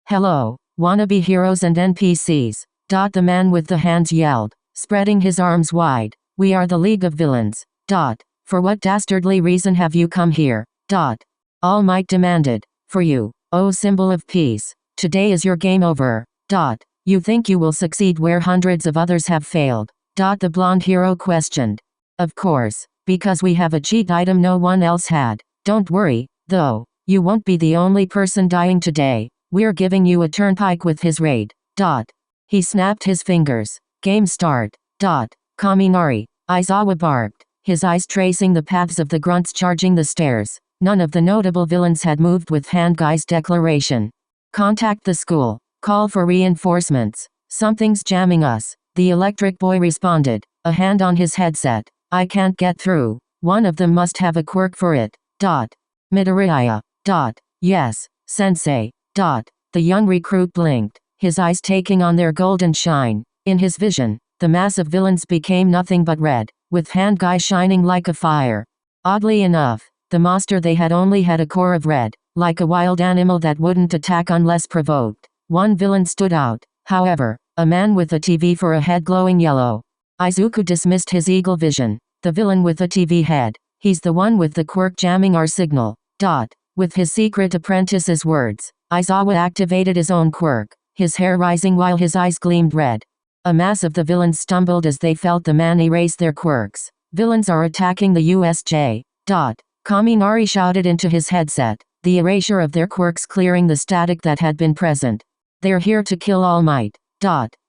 Hello, wannabe heroes and NPCs. The man with the hands yelled, spreading his arms wide. We are the League of Villains. For what dastardly reason have you come here? All Might demanded. For you, O symbol of peace. Today is your game over. You think you will succeed where hundreds of others have failed? The blonde hero questioned. Of course, because we have a cheat item no one else had. Don't worry, though, you won't be the only person dying today. We're giving you a turnpike with his raid. He snapped his fingers. Game start. Kaminari. Aizawa barked, his eyes tracing the paths of the grunts charging the stairs. None of the notable villains had moved with Handguy's declaration. Contact the school. Call for reinforcements. Something's jamming us. The electric boy responded, a hand on his headset. I can't get through. One of them must have a quirk for it. Midoriya. Yes, sensei. The young recruit blinked, his eyes taking on their golden shine. In his vision, the mass of villains became nothing but red, with Handguy shining like a fire. Oddly enough, the monster they had only had a core of red, like a wild animal that wouldn't attack unless provoked. One villain stood out, however, a man with a TV for a head glowing yellow. Izuku dismissed his eagle vision. The villain with a TV head. He's the one with the quirk jamming our signal. With his secret apprentice's words, Aizawa activated his own quirk, his hair rising while his eyes gleamed red. A mass of the villains stumbled as they felt the man erase their quirks. Villains are attacking the USJ. Kaminari shouted into his headset, the erasure of their quirks clearing the static that had been present. They're here to kill All Might.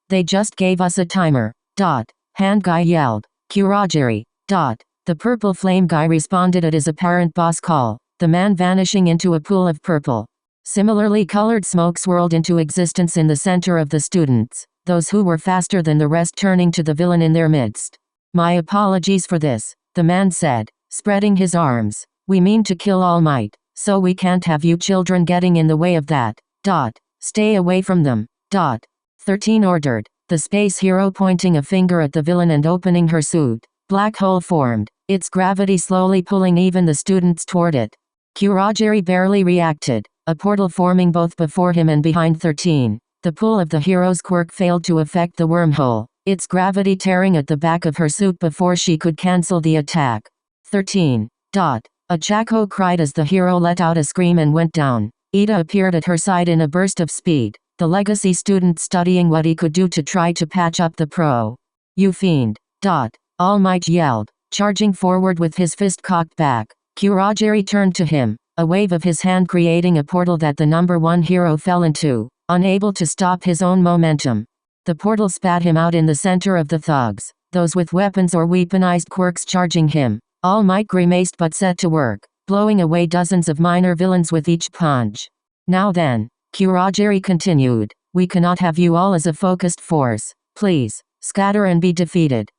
They just gave us a timer. Handguy yelled. Kurogiri. The purple flame guy responded at his apparent boss call, the man vanishing into a pool of purple. Similarly colored smoke swirled into existence in the center of the students, those who were faster than the rest turning to the villain in their midst. My apologies for this, the man said, spreading his arms. We mean to kill All Might, so we can't have you children getting in the way of that. Stay away from them. 13 ordered, the space hero pointing a finger at the villain and opening her suit. Black hole formed, its gravity slowly pulling even the students toward it. Kurogiri barely reacted, a portal forming both before him and behind 13. The pull of the hero's quirk failed to affect the wormhole, its gravity tearing at the back of her suit before she could cancel the attack. 13. A Chaco cried as the hero let out a scream and went down. Ida appeared at her side in a burst of speed, the legacy student studying what he could do to try to patch up the pro. You fiend. All Might yelled, charging forward with his fist cocked back. Kurogiri turned to him, a wave of his hand creating a portal that the number 1 hero fell into, unable to stop his own momentum. The portal spat him out in the center of the thugs, those with weapons or weaponized quirks charging him. All Might grimaced but set to work, blowing away dozens of minor villains with each punch. Now then, Kurogiri continued, we cannot have you all as a focused force. Please, scatter and be defeated.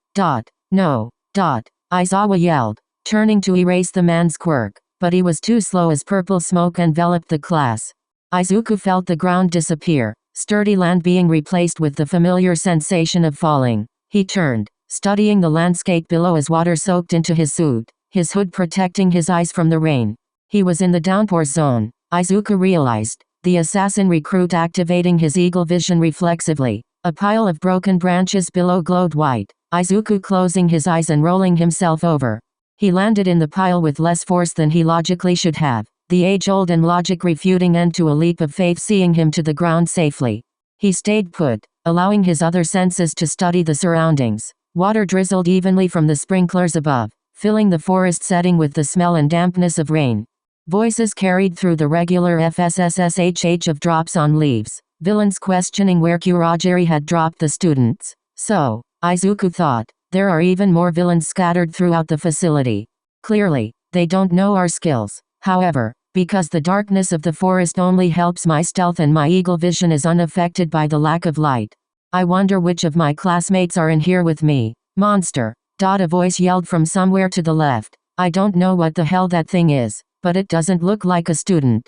No. Aizawa yelled, turning to erase the man's quirk, but he was too slow as purple smoke enveloped the class. Izuku felt the ground disappear, sturdy land being replaced with the familiar sensation of falling. He turned, studying the landscape below as water soaked into his suit, his hood protecting his eyes from the rain. He was in the downpour zone, Izuku realized, the assassin recruit activating his eagle vision reflexively. A pile of broken branches below glowed white, Izuku closing his eyes and rolling himself over. He landed in the pile with less force than he logically should have, the age-old and logic refuting end to a leap of faith seeing him to the ground safely. He stayed put, allowing his other senses to study the surroundings. Water drizzled evenly from the sprinklers above, filling the forest setting with the smell and dampness of rain. Voices carried through the regular FSSSHH of drops on leaves, villains questioning where Kurogiri had dropped the students. So, Izuku thought, there are even more villains scattered throughout the facility. Clearly, they don't know our skills. However, because the darkness of the forest only helps my stealth and my eagle vision is unaffected by the lack of light. I wonder which of my classmates are in here with me. Monster. A voice yelled from somewhere to the left. I don't know what the hell that thing is, but it doesn't look like a student.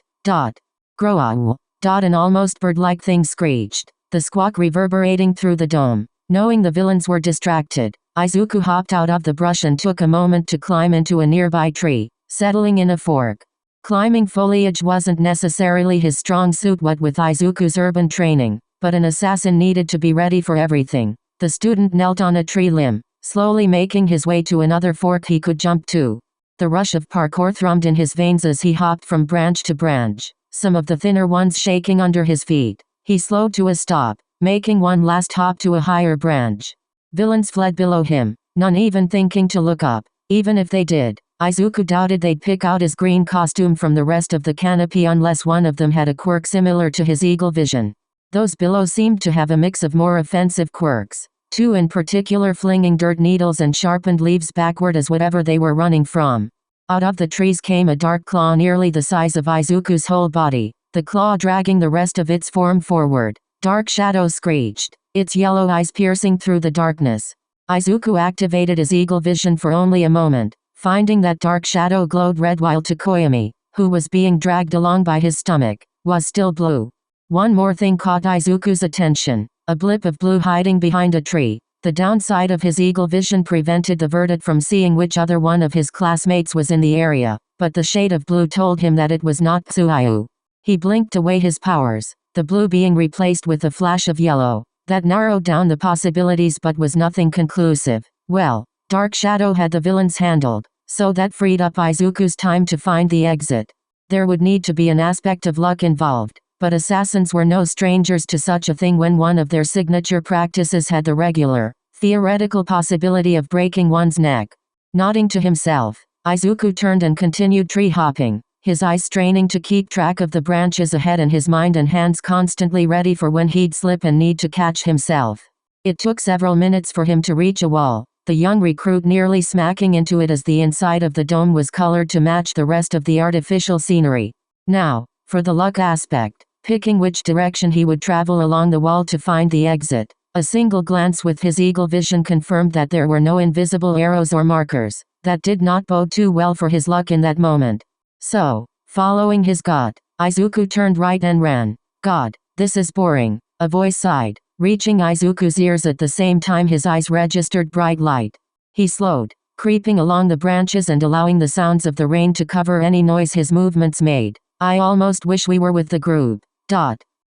Growl. An almost bird-like thing screeched, the squawk reverberating through the dome. Knowing the villains were distracted, Izuku hopped out of the brush and took a moment to climb into a nearby tree, settling in a fork. Climbing foliage wasn't necessarily his strong suit, what with Izuku's urban training, but an assassin needed to be ready for everything. The student knelt on a tree limb, slowly making his way to another fork he could jump to. The rush of parkour thrummed in his veins as he hopped from branch to branch, some of the thinner ones shaking under his feet. He slowed to a stop, making one last hop to a higher branch. Villains fled below him, none even thinking to look up. Even if they did, Izuku doubted they'd pick out his green costume from the rest of the canopy unless one of them had a quirk similar to his eagle vision. Those below seemed to have a mix of more offensive quirks, two in particular flinging dirt needles and sharpened leaves backward as whatever they were running from. Out of the trees came a dark claw nearly the size of Izuku's whole body, the claw dragging the rest of its form forward. Dark shadows screeched, its yellow eyes piercing through the darkness. Izuku activated his eagle vision for only a moment, finding that dark shadow glowed red while Tokoyami, who was being dragged along by his stomach, was still blue. One more thing caught Izuku's attention, a blip of blue hiding behind a tree. The downside of his eagle vision prevented the verdict from seeing which other one of his classmates was in the area, but the shade of blue told him that it was not Tsuyu. He blinked away his powers, the blue being replaced with a flash of yellow. That narrowed down the possibilities but was nothing conclusive. Well, Dark Shadow had the villains handled, so that freed up Izuku's time to find the exit. There would need to be an aspect of luck involved, but assassins were no strangers to such a thing when one of their signature practices had the regular, theoretical possibility of breaking one's neck. Nodding to himself, Izuku turned and continued tree hopping, his eyes straining to keep track of the branches ahead and his mind and hands constantly ready for when he'd slip and need to catch himself. It took several minutes for him to reach a wall, the young recruit nearly smacking into it as the inside of the dome was colored to match the rest of the artificial scenery. Now, for the luck aspect, picking which direction he would travel along the wall to find the exit. A single glance with his eagle vision confirmed that there were no invisible arrows or markers. That did not bode too well for his luck in that moment. So, following his gut, Izuku turned right and ran. God, this is boring, a voice sighed, reaching Izuku's ears at the same time his eyes registered bright light. He slowed, creeping along the branches and allowing the sounds of the rain to cover any noise his movements made. I almost wish we were with the group.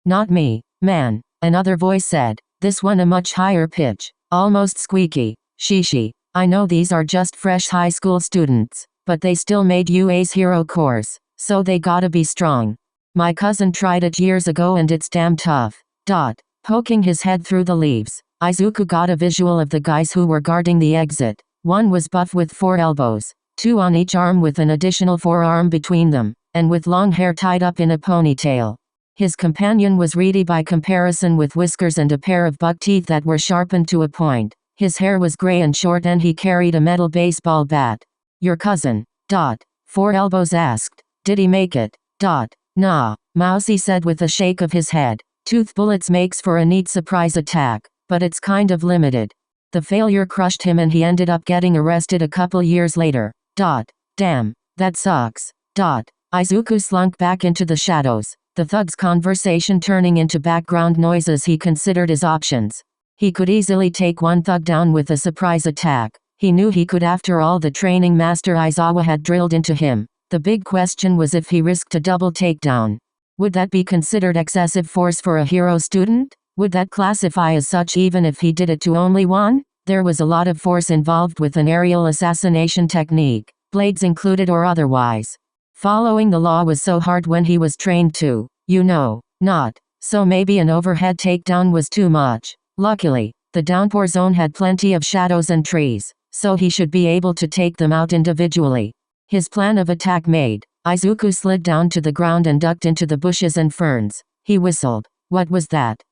Not me, man, another voice said, this one a much higher pitch, almost squeaky. Shishi, I know these are just fresh high school students, but they still made UA's hero course, so they gotta be strong. My cousin tried it years ago and it's damn tough. Poking his head through the leaves, Izuku got a visual of the guys who were guarding the exit. One was buff with 4 elbows, 2 on each arm with an additional forearm between them, and with long hair tied up in a ponytail. His companion was reedy by comparison with whiskers and a pair of buck teeth that were sharpened to a point. His hair was gray and short and he carried a metal baseball bat. Your cousin. 4 elbows asked. Did he make it? Nah, Mousy said with a shake of his head. Tooth bullets makes for a neat surprise attack, but it's kind of limited. The failure crushed him and he ended up getting arrested a couple years later. Damn, that sucks. Izuku slunk back into the shadows, the thug's conversation turning into background noise as he considered his options. He could easily take one thug down with a surprise attack. He knew he could after all the training Master Aizawa had drilled into him. The big question was if he risked a double takedown. Would that be considered excessive force for a hero student? Would that classify as such even if he did it to only one? There was a lot of force involved with an aerial assassination technique, blades included or otherwise. Following the law was so hard when he was trained to, not. So maybe an overhead takedown was too much. Luckily, the downpour zone had plenty of shadows and trees, so he should be able to take them out individually. His plan of attack made, Izuku slid down to the ground and ducked into the bushes and ferns. He whistled. What was that?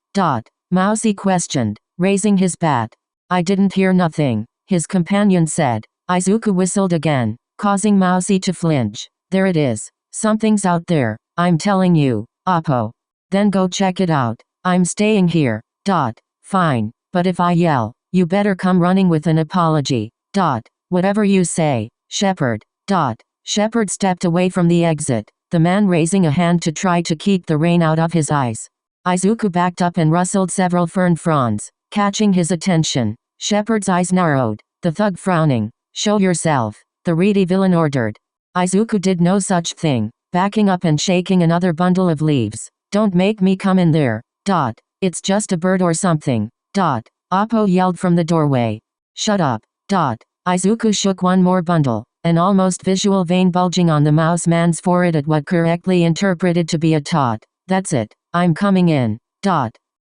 Mousy questioned, raising his bat. I didn't hear nothing, his companion said. Izuku whistled again, causing Mousy to flinch. There it is. Something's out there, I'm telling you, Oppo. Then go check it out. I'm staying here. Fine, but if I yell, you better come running with an apology. Whatever you say, Shepherd. Shepherd stepped away from the exit, the man raising a hand to try to keep the rain out of his eyes. Izuku backed up and rustled several fern fronds, catching his attention. Shepherd's eyes narrowed, the thug frowning. Show yourself, the reedy villain ordered. Izuku did no such thing. backing up and shaking another bundle of leaves. Don't make me come in there. It's just a bird or something. Oppo yelled from the doorway. Shut up. Izuku shook one more bundle, an almost visual vein bulging on the mouse man's forehead at what correctly interpreted to be a taunt. That's it. I'm coming in.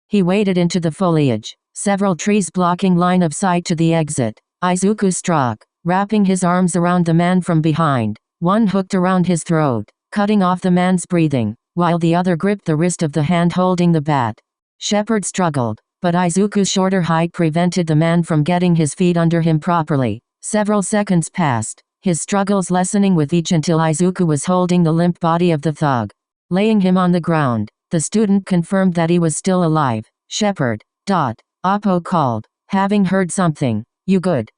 He waded into the foliage, several trees blocking line of sight to the exit. Izuku struck, wrapping his arms around the man from behind, one hooked around his throat, cutting off the man's breathing, while the other gripped the wrist of the hand holding the bat. Shepard struggled, but Izuku's shorter height prevented the man from getting his feet under him properly. Several seconds passed, his struggles lessening with each until Izuku was holding the limp body of the thug. Laying him on the ground, the student confirmed that he was still alive. Shepard. Oppo called, having heard something. You good?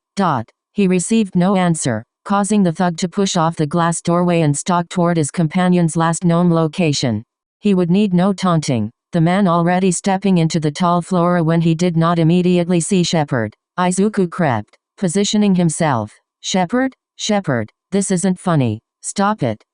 He received no answer, causing the thug to push off the glass doorway and stalk toward his companion's last known location. He would need no taunting, the man already stepping into the tall flora when he did not immediately see Shepard. Izuku crept, positioning himself. Shepard, this isn't funny. Stop it.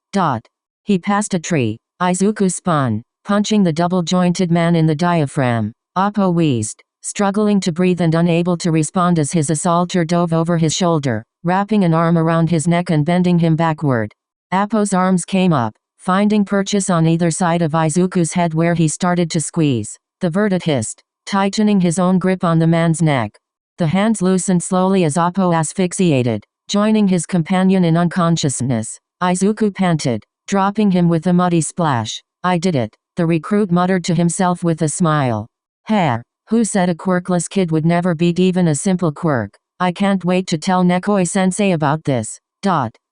He passed a tree. Izuku spun, punching the double-jointed man in the diaphragm. Oppo wheezed, struggling to breathe and unable to respond as his assaulter dove over his shoulder, wrapping an arm around his neck and bending him backward. Oppo's arms came up, finding purchase on either side of Izuku's head where he started to squeeze. The verdict hissed, tightening his own grip on the man's neck. The hands loosened slowly as Oppo asphyxiated, joining his companion in unconsciousness. Izuku panted, dropping him with a muddy splash. I did it, the recruit muttered to himself with a smile. Who said a quirkless kid would never beat even a simple quirk? I can't wait to tell Nekoi-sensei about this.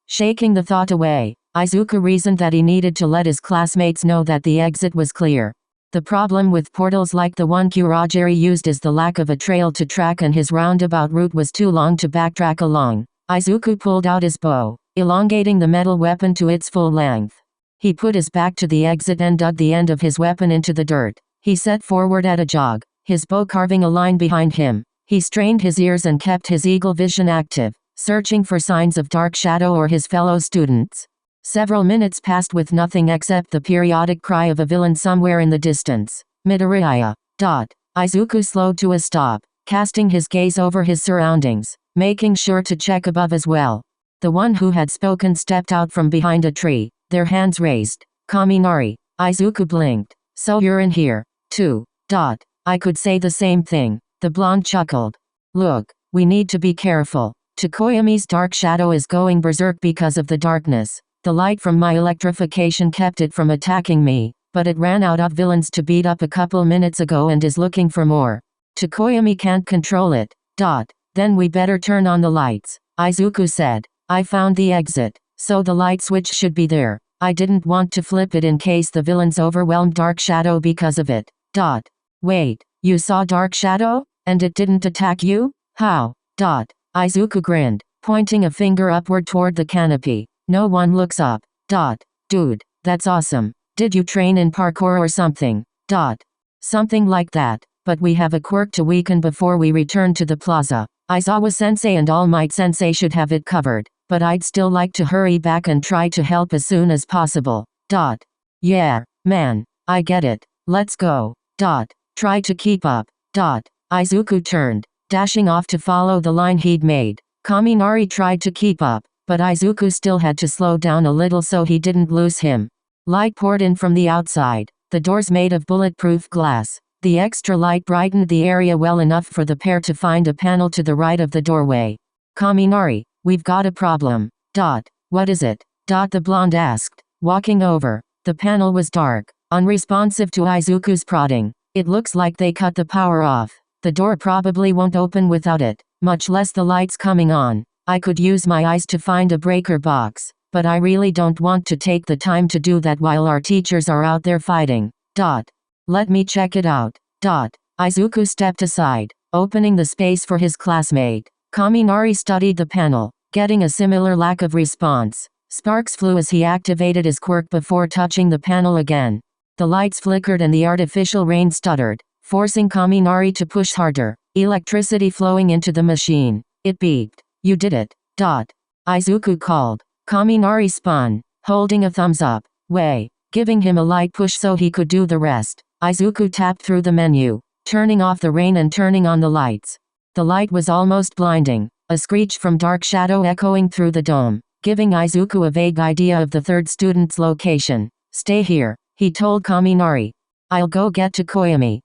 Shaking the thought away, Izuku reasoned that he needed to let his classmates know that the exit was clear. The problem with portals like the one Kurogiri used is the lack of a trail to track, and his roundabout route was too long to backtrack along. Izuku pulled out his bow, elongating the metal weapon to its full length. He put his back to the exit and dug the end of his weapon into the dirt. He set forward at a jog, his bow carving a line behind him. He strained his ears and kept his eagle vision active, searching for signs of Dark Shadow or his fellow students. Several minutes passed with nothing except the periodic cry of a villain somewhere in the distance. Midoriya. Izuku slowed to a stop, casting his gaze over his surroundings, making sure to check above as well. The one who had spoken stepped out from behind a tree, their hands raised. Kaminari. Izuku blinked. So you're in here, too. I could say the same thing. The blonde chuckled. Look, we need to be careful. Tokoyami's Dark Shadow is going berserk because of the darkness. The light from my electrification kept it from attacking me, but it ran out of villains to beat up a couple minutes ago and is looking for more. Tokoyami can't control it. Then we better turn on the lights, Izuku said. I found the exit, so the light switch should be there. I didn't want to flip it in case the villains overwhelmed Dark Shadow because of it. Wait, you saw Dark Shadow? And it didn't attack you? How? Izuku grinned, pointing a finger upward toward the canopy. No one looks up. Dude, that's awesome. Did you train in parkour or something? Something like that, but we have a quirk to weaken before we return to the plaza. Aizawa-sensei and All Might-sensei should have it covered, but I'd still like to hurry back and try to help as soon as possible. Yeah, man, I get it. Let's go. Try to keep up. Izuku turned, dashing off to follow the line he'd made. Kaminari tried to keep up, but Izuku still had to slow down a little so he didn't lose him. Light poured in from the outside, the doors made of bulletproof glass. The extra light brightened the area well enough for the pair to find a panel to the right of the doorway. Kaminari, we've got a problem. What is it? The blonde asked, walking over. The panel was dark, unresponsive to Izuku's prodding. It looks like they cut the power off. The door probably won't open without it, much less the lights coming on. I could use my eyes to find a breaker box, but I really don't want to take the time to do that while our teachers are out there fighting. Let me check it out. Izuku stepped aside, opening the space for his classmate. Kaminari studied the panel, getting a similar lack of response. Sparks flew as he activated his quirk before touching the panel again. The lights flickered and the artificial rain stuttered, forcing Kaminari to push harder, electricity flowing into the machine. It beeped. You did it. Izuku called. Kaminari spun, holding a thumbs up. Way. Giving him a light push so he could do the rest. Izuku tapped through the menu, turning off the rain and turning on the lights. The light was almost blinding, a screech from Dark Shadow echoing through the dome, giving Izuku a vague idea of the third student's location. Stay here, he told Kaminari. I'll go get to Koyami.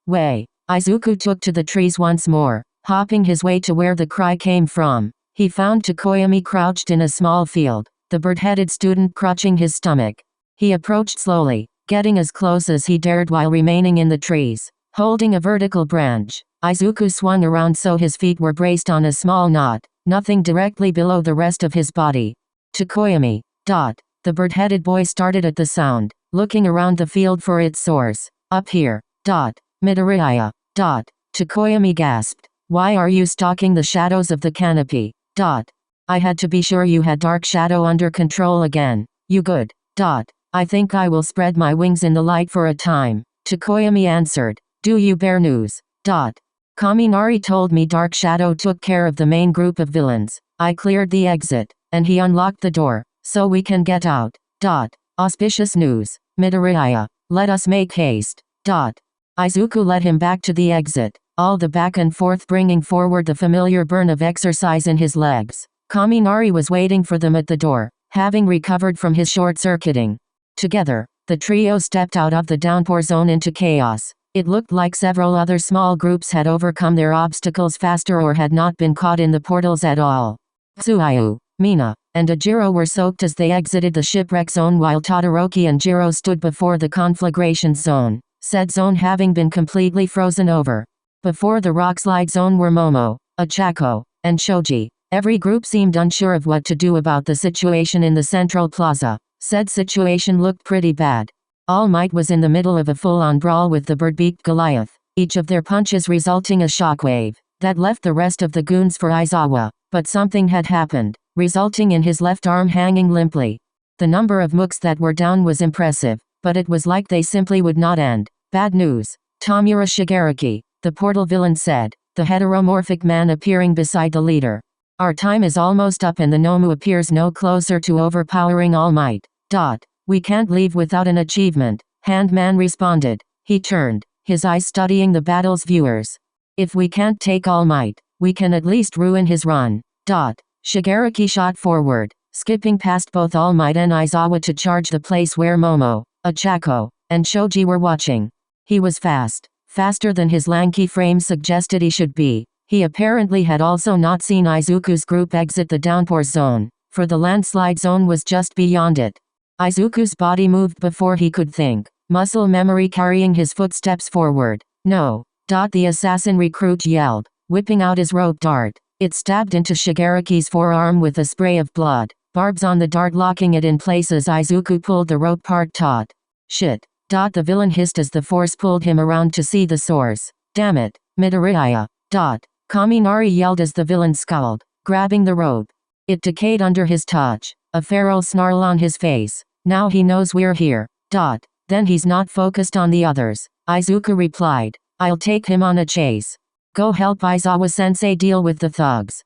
Way. Izuku took to the trees once more, hopping his way to where the cry came from. He found Koyami crouched in a small field, the bird-headed student crutching his stomach. He approached slowly, getting as close as he dared while remaining in the trees. Holding a vertical branch, Izuku swung around so his feet were braced on a small knot, nothing directly below the rest of his body. Koyami. The bird-headed boy started at the sound, looking around the field for its source. Up here. Midoriya. Koyami gasped. Why are you stalking the shadows of the canopy? I had to be sure you had Dark Shadow under control again. You good. I think I will spread my wings in the light for a time. Koyami answered. Do you bear news? Kaminari told me Dark Shadow took care of the main group of villains. I cleared the exit, and he unlocked the door, so we can get out. Auspicious news. Midoriya. Let us make haste. Izuku led him back to the exit, all the back and forth bringing forward the familiar burn of exercise in his legs. Kaminari was waiting for them at the door, having recovered from his short-circuiting. Together, the trio stepped out of the downpour zone into chaos. It looked like several other small groups had overcome their obstacles faster or had not been caught in the portals at all. Tsuyu, Mina, and Ajiro were soaked as they exited the shipwreck zone while Todoroki and Jiro stood before the conflagration zone, said zone having been completely frozen over. Before the rockslide zone were Momo, Ochako, and Shoji. Every group seemed unsure of what to do about the situation in the central plaza. Said situation looked pretty bad. All Might was in the middle of a full-on brawl with the bird-beaked Goliath, each of their punches resulting a shockwave that left the rest of the goons for Aizawa, but something had happened, resulting in his left arm hanging limply. The number of mooks that were down was impressive, but it was like they simply would not end. Bad news. Tomura Shigaraki, the portal villain said, the heteromorphic man appearing beside the leader. Our time is almost up and the Nomu appears no closer to overpowering All Might. We can't leave without an achievement, Handman responded. He turned, his eyes studying the battle's viewers. If we can't take All Might, we can at least ruin his run. Shigaraki shot forward, skipping past both All Might and Aizawa to charge the place where Momo, Ochako, and Shoji were watching. He was fast, faster than his lanky frame suggested he should be. He apparently had also not seen Izuku's group exit the downpour zone, for the landslide zone was just beyond it. Izuku's body moved before he could think, muscle memory carrying his footsteps forward. No. The assassin recruit yelled, whipping out his rope dart. It stabbed into Shigaraki's forearm with a spray of blood, barbs on the dart locking it in place as Izuku pulled the rope part taut. Shit. The villain hissed as the force pulled him around to see the source. Damn it, Midoriya. Kaminari yelled as the villain scowled, grabbing the rope. It decayed under his touch, a feral snarl on his face. Now he knows we're here. Then he's not focused on the others. Izuku replied. I'll take him on a chase. Go help Aizawa-sensei deal with the thugs.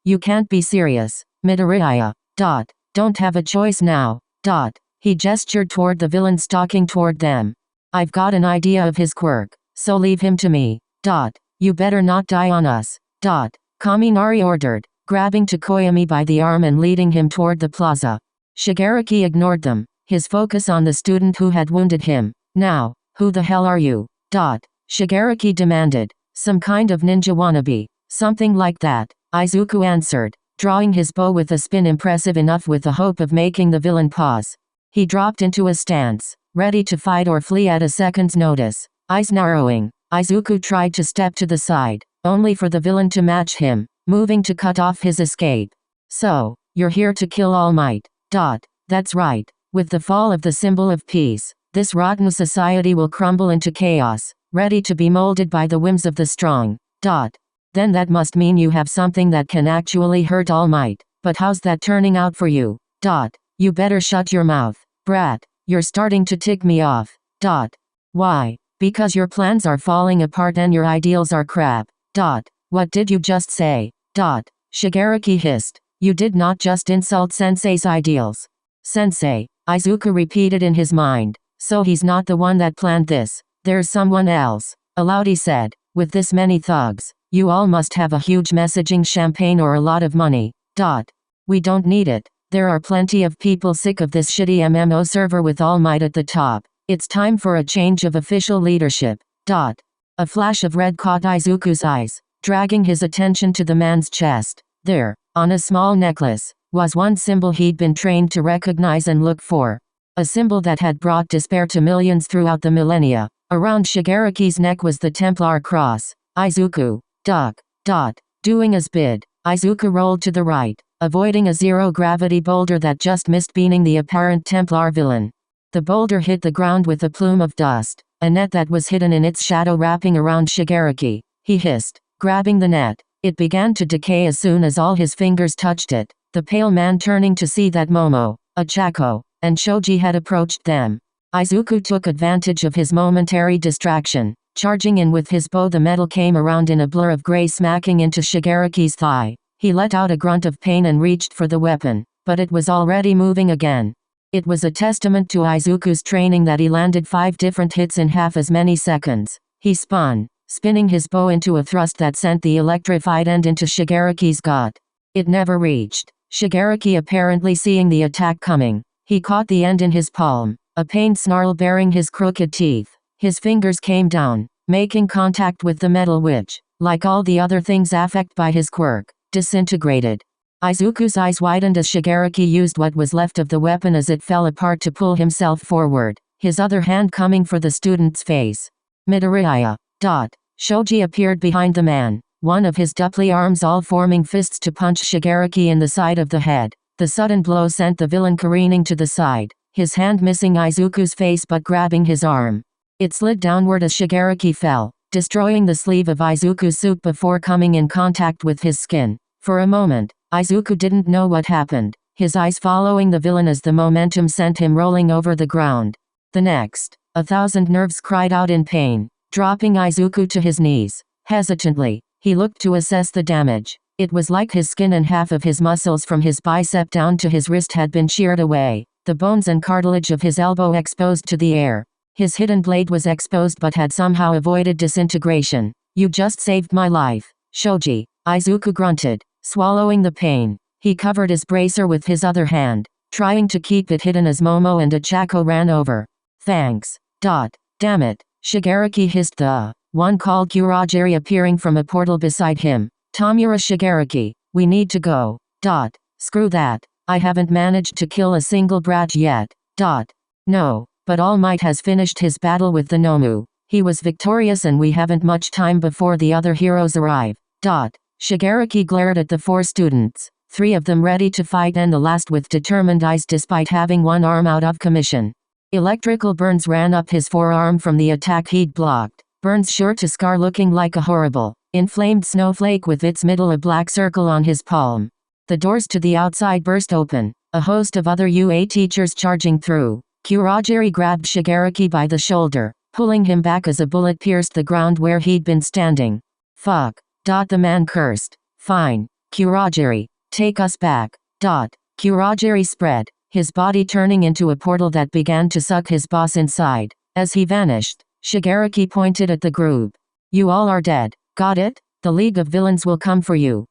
You can't be serious, Midoriya. Don't have a choice now. He gestured toward the villain stalking toward them. I've got an idea of his quirk, so leave him to me. You better not die on us. Kaminari ordered, grabbing Koyami by the arm and leading him toward the plaza. Shigaraki ignored them, his focus on the student who had wounded him. Now, who the hell are you? Shigaraki demanded. Some kind of ninja wannabe. Something like that, Izuku answered, drawing his bow with a spin impressive enough with the hope of making the villain pause. He dropped into a stance, ready to fight or flee at a second's notice. Eyes narrowing, Izuku tried to step to the side, only for the villain to match him, moving to cut off his escape. So, you're here to kill All Might. That's right. With the fall of the symbol of peace, this rotten society will crumble into chaos, ready to be molded by the whims of the strong. Then that must mean you have something that can actually hurt All Might. But how's that turning out for you? You better shut your mouth, brat. You're starting to tick me off. Why? Because your plans are falling apart and your ideals are crap. What did you just say? Shigaraki hissed. You did not just insult Sensei's ideals. Sensei, Izuku repeated in his mind. So he's not the one that planned this. There's someone else. Aloud he said, with this many thugs, you all must have a huge messaging champagne or a lot of money. We don't need it. There are plenty of people sick of this shitty MMO server with All Might at the top. It's time for a change of official leadership. A flash of red caught Izuku's eyes, dragging his attention to the man's chest. There, on a small necklace, was one symbol he'd been trained to recognize and look for. A symbol that had brought despair to millions throughout the millennia. Around Shigaraki's neck was the Templar cross. Izuku. Doing as bid, Izuku rolled to the right, avoiding a zero-gravity boulder that just missed beaning the apparent Templar villain. The boulder hit the ground with a plume of dust, a net that was hidden in its shadow wrapping around Shigaraki. He hissed, grabbing the net. It began to decay as soon as all his fingers touched it, the pale man turning to see that Momo, Ochako, and Shoji had approached them. Izuku took advantage of his momentary distraction. Charging in with his bow, the metal came around in a blur of gray, smacking into Shigaraki's thigh. He let out a grunt of pain and reached for the weapon, but it was already moving again. It was a testament to Izuku's training that he landed 5 different hits in half as many seconds. He spun, spinning his bow into a thrust that sent the electrified end into Shigaraki's gut. It never reached. Shigaraki, apparently seeing the attack coming, he caught the end in his palm, a pained snarl baring his crooked teeth. His fingers came down, making contact with the metal which, like all the other things affected by his quirk, disintegrated. Izuku's eyes widened as Shigaraki used what was left of the weapon as it fell apart to pull himself forward, his other hand coming for the student's face. Midoriya. Shoji appeared behind the man, one of his doubly arms all forming fists to punch Shigaraki in the side of the head. The sudden blow sent the villain careening to the side, his hand missing Izuku's face but grabbing his arm. It slid downward as Shigaraki fell, destroying the sleeve of Izuku's suit before coming in contact with his skin. For a moment, Izuku didn't know what happened, his eyes following the villain as the momentum sent him rolling over the ground. The next, 1,000 nerves cried out in pain, dropping Izuku to his knees. Hesitantly, he looked to assess the damage. It was like his skin and half of his muscles from his bicep down to his wrist had been sheared away, the bones and cartilage of his elbow exposed to the air. His hidden blade was exposed but had somehow avoided disintegration. You just saved my life, Shoji, Izuku grunted, swallowing the pain. He covered his bracer with his other hand, trying to keep it hidden as Momo and Ochako ran over. Thanks. Damn it, Shigaraki hissed, the one called Kurogiri appearing from a portal beside him. Tamura Shigaraki, we need to go. Screw that. I haven't managed to kill a single brat yet. No. But All Might has finished his battle with the Nomu. He was victorious and we haven't much time before the other heroes arrive. Shigaraki glared at the 4 students, 3 of them ready to fight and the last with determined eyes despite having one arm out of commission. Electrical burns ran up his forearm from the attack he'd blocked, burns sure to scar, looking like a horrible, inflamed snowflake with its middle a black circle on his palm. The doors to the outside burst open, a host of other UA teachers charging through. Kurogiri grabbed Shigaraki by the shoulder, pulling him back as a bullet pierced the ground where he'd been standing. Fuck. The man cursed. Fine. Kurogiri, take us back. Kurogiri spread, his body turning into a portal that began to suck his boss inside. As he vanished, Shigaraki pointed at the group. You all are dead. Got it? The League of Villains will come for you.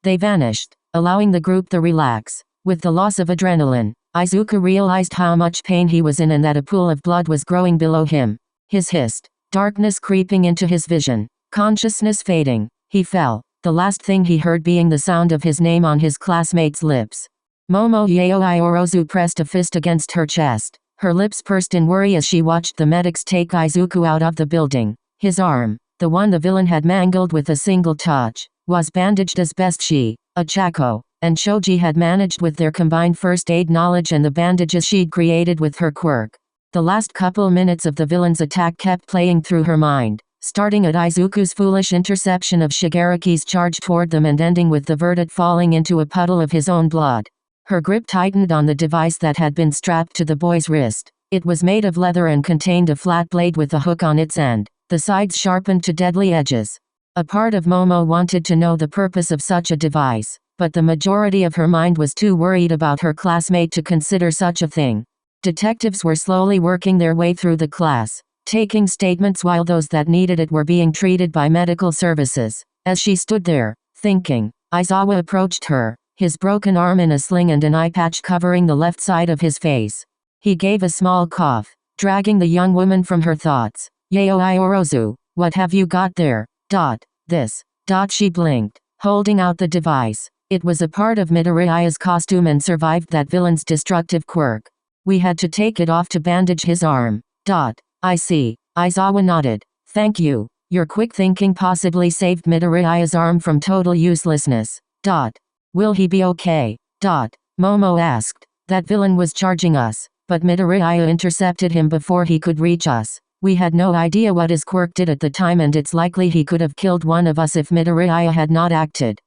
They vanished, allowing the group to relax. With the loss of adrenaline, Izuku realized how much pain he was in and that a pool of blood was growing below him. His hissed, darkness creeping into his vision, consciousness fading. He fell, the last thing he heard being the sound of his name on his classmate's lips. Momo Yaoi Orozu pressed a fist against her chest. Her lips pursed in worry as she watched the medics take Izuku out of the building. His arm, the one the villain had mangled with a single touch, was bandaged as best she, Ochako, and Shoji had managed with their combined first aid knowledge and the bandages she'd created with her quirk. The last couple minutes of the villain's attack kept playing through her mind, starting at Izuku's foolish interception of Shigaraki's charge toward them and ending with the verdict falling into a puddle of his own blood. Her grip tightened on the device that had been strapped to the boy's wrist. It was made of leather and contained a flat blade with a hook on its end, the sides sharpened to deadly edges. A part of Momo wanted to know the purpose of such a device, but the majority of her mind was too worried about her classmate to consider such a thing. Detectives were slowly working their way through the class, taking statements while those that needed it were being treated by medical services. As she stood there, thinking, Aizawa approached her, his broken arm in a sling and an eye patch covering the left side of his face. He gave a small cough, dragging the young woman from her thoughts. Yaoi Orozu, what have you got there? This. She blinked, holding out the device. It was a part of Midoriya's costume and survived that villain's destructive quirk. We had to take it off to bandage his arm. I see. Aizawa nodded. Thank you. Your quick thinking possibly saved Midoriya's arm from total uselessness. Will he be okay? Momo asked. That villain was charging us, but Midoriya intercepted him before he could reach us. We had no idea what his quirk did at the time, and it's likely he could have killed one of us if Midoriya had not acted.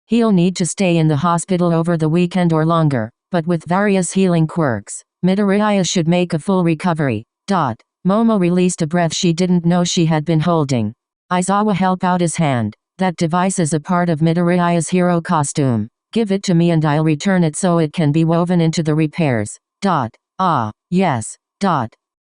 He'll need to stay in the hospital over the weekend or longer, but with various healing quirks, Midoriya should make a full recovery. Momo released a breath she didn't know she had been holding. Aizawa held out his hand. That device is a part of Midoriya's hero costume. Give it to me and I'll return it so it can be woven into the repairs. Yes.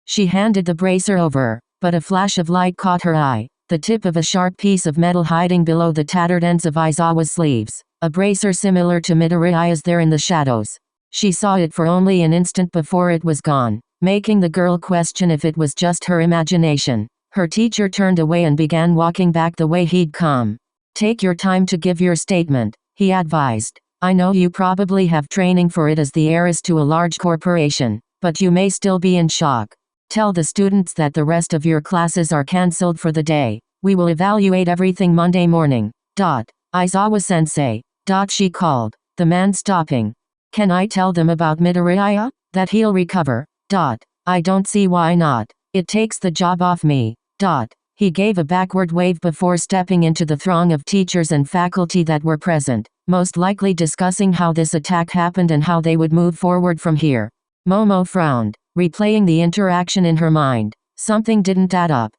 She handed the bracer over, but a flash of light caught her eye. The tip of a sharp piece of metal hiding below the tattered ends of Aizawa's sleeves. A bracer similar to Midoriya's there in the shadows. She saw it for only an instant before it was gone, making the girl question if it was just her imagination. Her teacher turned away and began walking back the way he'd come. Take your time to give your statement, he advised. I know you probably have training for it as the heiress to a large corporation, but you may still be in shock. Tell the students that the rest of your classes are cancelled for the day. We will evaluate everything Monday morning. Aizawa-sensei. She called, the man stopping. Can I tell them about Midoriya? That he'll recover? I don't see why not. It takes the job off me. He gave a backward wave before stepping into the throng of teachers and faculty that were present, most likely discussing how this attack happened and how they would move forward from here. Momo frowned, replaying the interaction in her mind. Something didn't add up.